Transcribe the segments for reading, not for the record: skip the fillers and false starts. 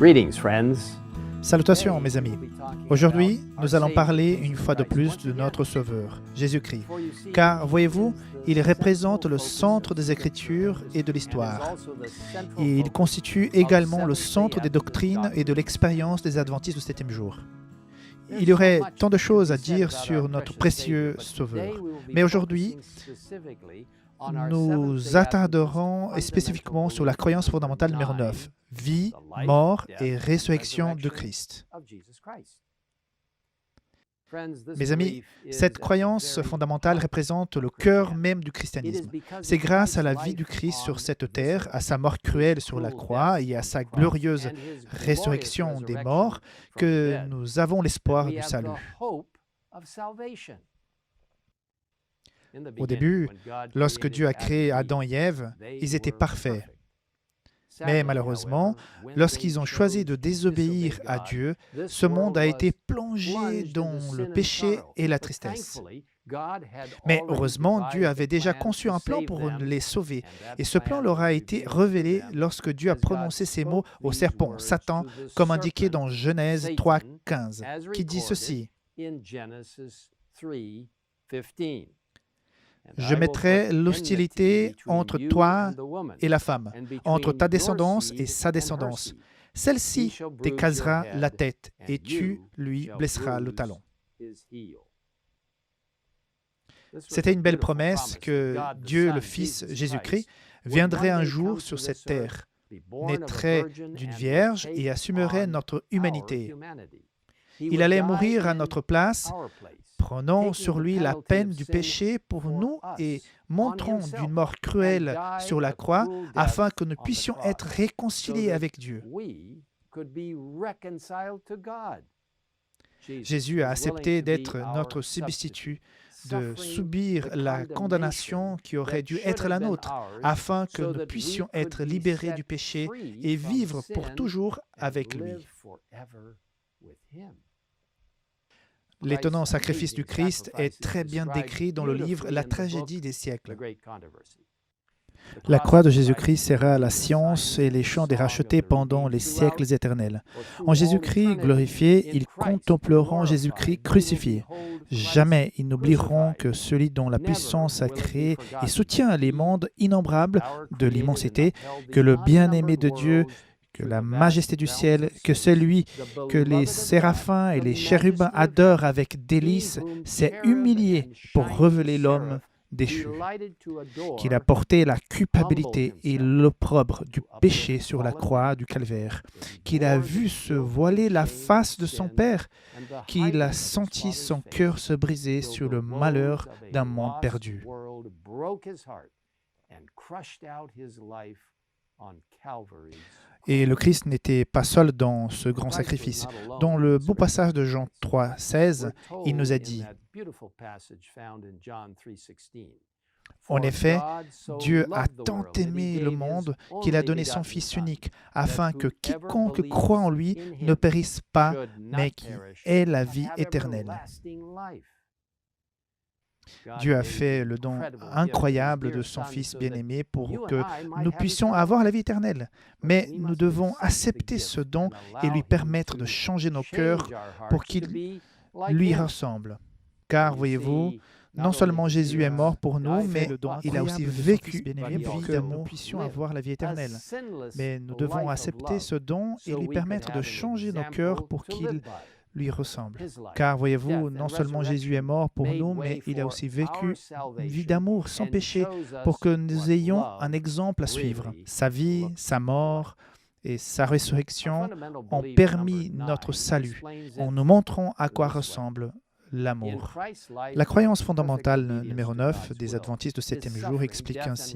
Greetings, friends. Salutations, mes amis. Aujourd'hui, nous allons parler une fois de plus de notre Sauveur, Jésus-Christ. Car, voyez-vous, il représente le centre des Écritures et de l'histoire. Et il constitue également le centre des doctrines et de l'expérience des adventistes du septième jour. Il y aurait tant de choses à dire sur notre précieux Sauveur. Mais aujourd'hui, nous attarderons spécifiquement sur la croyance fondamentale numéro 9, vie, mort et résurrection de Christ. Mes amis, cette croyance fondamentale représente le cœur même du christianisme. C'est grâce à la vie du Christ sur cette terre, à sa mort cruelle sur la croix et à sa glorieuse résurrection des morts que nous avons l'espoir du salut. Au début, lorsque Dieu a créé Adam et Ève, ils étaient parfaits. Mais malheureusement, lorsqu'ils ont choisi de désobéir à Dieu, ce monde a été plongé dans le péché et la tristesse. Mais heureusement, Dieu avait déjà conçu un plan pour les sauver. Et ce plan leur a été révélé lorsque Dieu a prononcé ces mots au serpent, Satan, comme indiqué dans Genèse 3:15, qui dit ceci. Je mettrai l'hostilité entre toi et la femme, entre ta descendance et sa descendance. Celle-ci t'écrasera la tête et tu lui blesseras le talon. C'était une belle promesse que Dieu, le Fils Jésus-Christ, viendrait un jour sur cette terre, naîtrait d'une vierge et assumerait notre humanité. Il allait mourir à notre place, prenant sur lui la peine du péché pour nous et montrant d'une mort cruelle sur la croix afin que nous puissions être réconciliés avec Dieu. Jésus a accepté d'être notre substitut, de subir la condamnation qui aurait dû être la nôtre, afin que nous puissions être libérés du péché et vivre pour toujours avec lui. L'étonnant sacrifice du Christ est très bien décrit dans le livre La tragédie des siècles. La croix de Jésus-Christ sera la science et les chants des rachetés pendant les siècles éternels. En Jésus-Christ glorifié, ils contempleront Jésus-Christ crucifié. Jamais ils n'oublieront que celui dont la puissance a créé et soutient les mondes innombrables de l'immensité, que le bien-aimé de Dieu, que la majesté du ciel, que celui que les séraphins et les chérubins adorent avec délice, s'est humilié pour révéler l'homme déchu, qu'il a porté la culpabilité et l'opprobre du péché sur la croix du calvaire, qu'il a vu se voiler la face de son Père, qu'il a senti son cœur se briser sur le malheur d'un monde perdu. Et le Christ n'était pas seul dans ce grand sacrifice. Dans le beau passage de Jean 3:16, il nous a dit, en effet, Dieu a tant aimé le monde qu'il a donné son Fils unique, afin que quiconque croit en lui ne périsse pas, mais qui ait la vie éternelle. Dieu a fait le don incroyable de son Fils bien-aimé pour que nous puissions avoir la vie éternelle. Mais nous devons accepter ce don et lui permettre de changer nos cœurs pour qu'il lui ressemble. Car, voyez-vous, non seulement Jésus est mort pour nous, mais il a aussi vécu une vie d'amour pour que nous puissions avoir la vie éternelle. Mais nous devons accepter ce don et lui permettre de changer nos cœurs pour qu'il lui ressemble. Car, voyez-vous, non seulement Jésus est mort pour nous, mais il a aussi vécu une vie d'amour sans péché pour que nous ayons un exemple à suivre. Sa vie, sa mort et sa résurrection ont permis notre salut en nous montrant à quoi ressemble l'amour. La croyance fondamentale numéro 9 des adventistes du septième jour explique ainsi.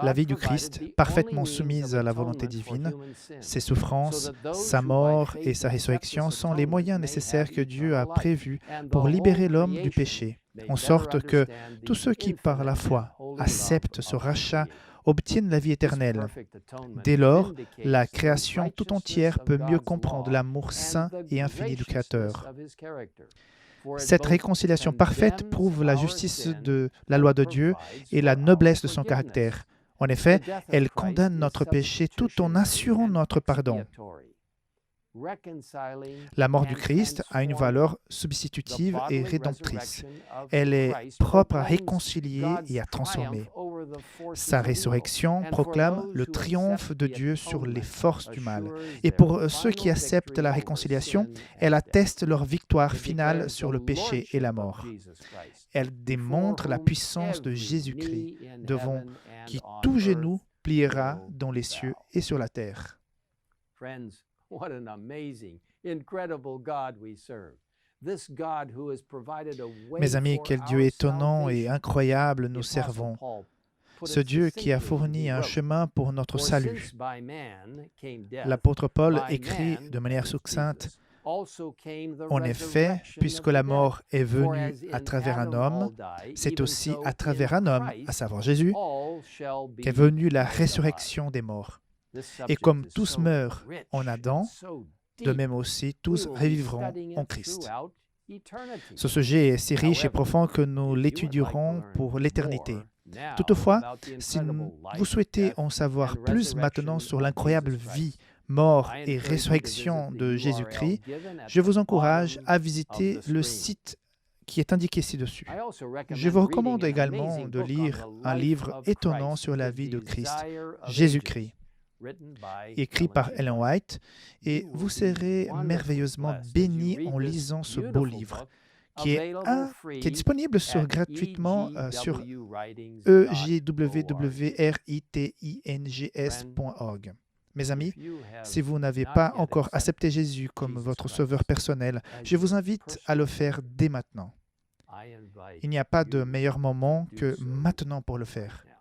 La vie du Christ, parfaitement soumise à la volonté divine, ses souffrances, sa mort et sa résurrection sont les moyens nécessaires que Dieu a prévus pour libérer l'homme du péché, en sorte que tous ceux qui, par la foi, acceptent ce rachat obtiennent la vie éternelle. Dès lors, la création tout entière peut mieux comprendre l'amour saint et infini du Créateur. Cette réconciliation parfaite prouve la justice de la loi de Dieu et la noblesse de son caractère. En effet, elle condamne notre péché tout en assurant notre pardon. La mort du Christ a une valeur substitutive et rédemptrice. Elle est propre à réconcilier et à transformer. Sa résurrection proclame le triomphe de Dieu sur les forces du mal. Et pour ceux qui acceptent la réconciliation, elle atteste leur victoire finale sur le péché et la mort. Elle démontre la puissance de Jésus-Christ, devant qui tout genou pliera dans les cieux et sur la terre. What an amazing, incredible God we serve. This God who has provided a way Mes amis, for quel Dieu our étonnant et salvation. incroyable nous The servons. Apostle Paul put Ce it Dieu qui a succinctly. fourni He un wrote, chemin pour notre "For salut. since by man came death, L'apôtre Paul by écrit man, de manière that is succincte, Jesus, also came the en effet, resurrection puisque of la the mort est dead. For venue as à in travers un Adam homme, all die, c'est even aussi so à travers in un homme, Christ à savoir Jésus, all shall be qu'est venue la made alive." résurrection des morts. This Et subject comme is tous so meurent rich en and Adam, so de deep. même aussi tous We will be revivront studying en it Christ. throughout eternity. Ce sujet est si riche et However, profond que nous if you would like to l'étudierons learn pour l'éternité. more now Toutefois, about the si incredible vous life, souhaitez death, en savoir and plus maintenant resurrection sur of l'incroyable Jesus Christ, vie, mort I et encourage you to résurrection visit de the Jésus-Christ, URL given at je the vous encourage bottom à of visiter the le screen. site qui est indiqué ci-dessus. I also Je vous recommend recommande reading an également amazing de book on lire the un life livre of étonnant Christ, sur la The vie de Christ, Desire of Jésus-Christ, Ages, written by écrit Ellen par G. Ellen White, et You vous will be serez wonderfully merveilleusement blessed as you bénis read en this lisant ce beau beautiful livre, book, qui est, available free disponible at gratuitement sur egwritings.org. ejwritings.org. Mes amis, If you have si vous n'avez not pas yet encore accepted accepté Jésus comme Jesus votre Christ sauveur personnel, as je vous your invite à le personal faire dès maintenant. I invite Il n'y a pas de you meilleur moment to do que so maintenant pour le faire. now.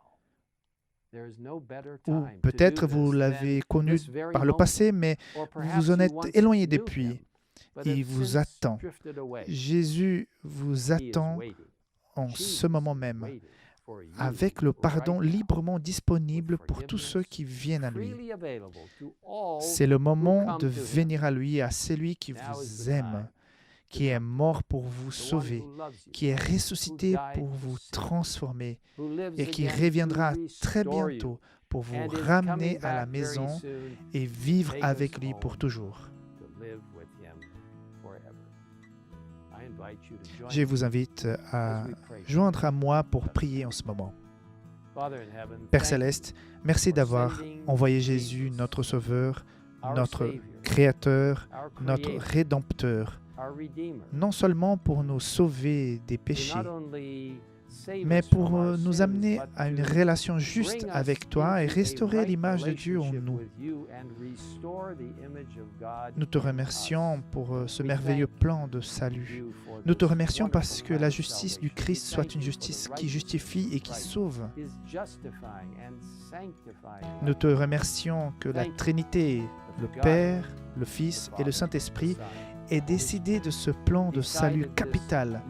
There is no better Ou time to peut-être do vous this l'avez than connu this very par le moment. passé, mais Or vous perhaps vous en you êtes once éloigné knew depuis. him, but Il have vous since attend. drifted away. Jésus vous He is attend waiting. en Jesus ce moment is même, waiting for you avec le pardon right now, librement with disponible pour tous ceux qui forgiveness viennent à lui. freely available to all C'est le who moment come de to him. venir à lui, à celui qui Now is vous the aime, time to qui est come. mort pour vous The one sauver, who loves you, qui est who ressuscité died pour to vous save you, transformer who lives et qui again reviendra to très restore bientôt you, pour vous and is ramener coming à la back very maison soon et vivre take avec us lui pour home toujours. to live with him forever. I invite you to join Je me vous invite à as we pray. joindre à moi pour prier en ce moment. Father in heaven, Père thank Céleste, merci for d'avoir sending envoyé Jésus, Jesus, notre Sauveur, our notre Savior, Créateur, our notre Creator, Rédempteur, our Redeemer, non seulement pour nous sauver des to péchés, not only save mais us from pour our nous sins, amener but à une to relation juste bring us avec toi et into a restaurer right l'image de Dieu en relationship nous. with you and restore the image of God Nous te in remercions us. pour ce We merveilleux thank plan de salut. you for Nous te this remercions parce wonderful que plan la of justice du salvation. Christ We soit thank une you for the justice qui righteousness justifie of et qui Christ sauve. is justifying and sanctifying Nous us. te remercions que la Thank you Trinité, that le the Père, Godhead, le Fils the et le Father, Saint-Esprit the Son, aient the Holy décidé de ce plan de salut decided this capital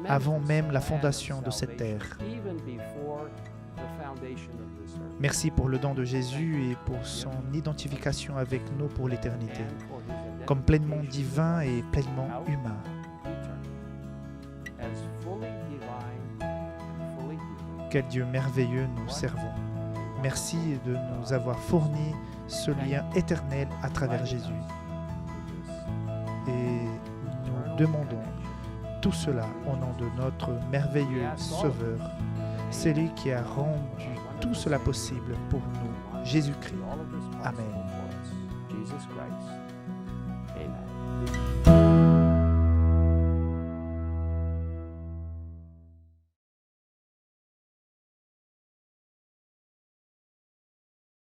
avant momentous même la plan of fondation de cette salvation, terre. even before the foundation of this earth. Merci pour le don de Jésus et pour son identification avec nous pour l'éternité, And for his comme pleinement identification divin with us et pleinement throughout humain. eternity. As fully divine and fully human. Quel Dieu merveilleux nous servons. Merci de nous avoir fourni ce lien éternel à travers Jésus. Et nous demandons tout cela au nom de notre merveilleux Sauveur, celui qui a rendu tout cela possible pour nous, Jésus-Christ. Amen. Jesus Christ. Amen.